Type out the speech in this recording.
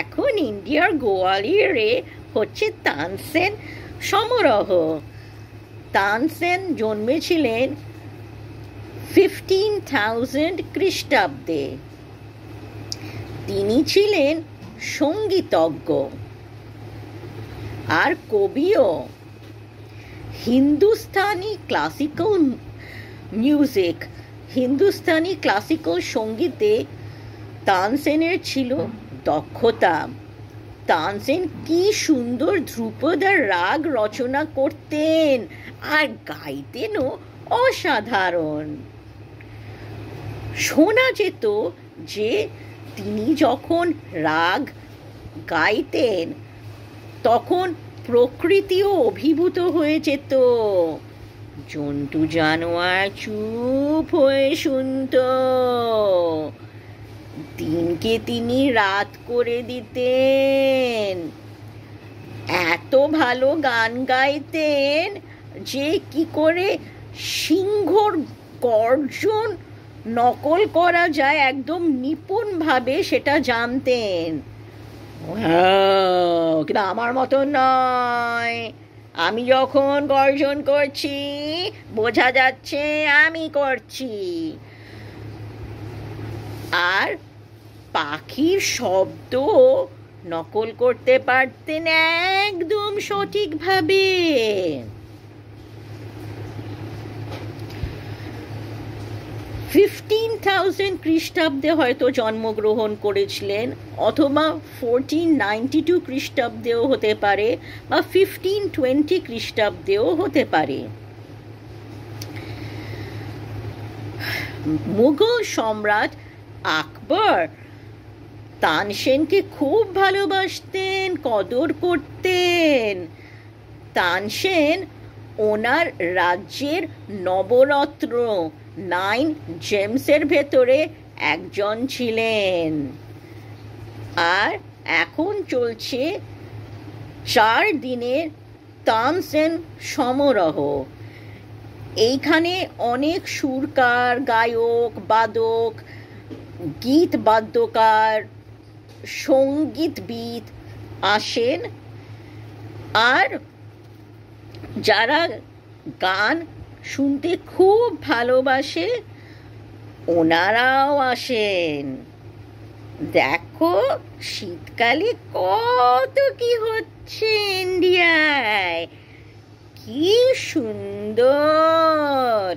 এখন ইন্ডিয়ার গোয়ালিয়রে হচ্ছে তানসেন সমারোহ। তানসেন জন্মেছিলেন 15,000 খ্রিস্টাব্দে। তিনি ছিলেন সঙ্গীতজ্ঞ আর কবিও। হিন্দুস্তানি ক্লাসিক্যাল সঙ্গীতে তানসেনের ছিল দক্ষতা। তানসেন কি সুন্দর ধ্রুপদ আর রাগ রচনা করতেন, আর গাইতেনও অসাধারণ। শোনা যেত যে তিনি যখন রাগ গাইতেন তখন প্রকৃতিও অভিভূত হয়ে যেত। জন্তু জানোয়ার চুপ হয়ে শুনত। দিনকে তিনি রাত করে দিতেন। এত ভালো গান গাইতেন যে কি করে সিংহর গর্জন নকল করা যায় একদম নিপুণভাবে সেটা জানতেন। কিন্তু আমার মতন নয়, আমি যখন গর্জন করছি বোঝা যাচ্ছে আমি করছি। আর পাখির শব্দ নকল করতে পারতেন একদম সঠিকভাবে। 15,000 খ্রিস্টাব্দে হয়তো জন্মগ্রহণ করেছিলেন, অথবা 1492 খ্রিস্টাব্দেও হতে পারে, বা 1520 খ্রিস্টাব্দেও হতে পারে। মুঘল সম্রাট আকবর তানসেনকে খুব ভালোবাসতেন, কদর করতেন। তানসেন ওনার রাজ্যের নবরত্ন 9 জেমসের ভেতরে একজন ছিলেন। আর এখন চলছে 4 দিনের তানসেন সমারোহ। এইখানে অনেক সুরকার, গায়ক, বাদক, গীত বাদ্যকার, সঙ্গীতবিদ আসেন। আর যারা গান শুনতে খুব ভালোবাসে ওনারাও আসেন। দেখো শীতকালে কত কি হচ্ছে ইন্ডিয়ায়, কি সুন্দর।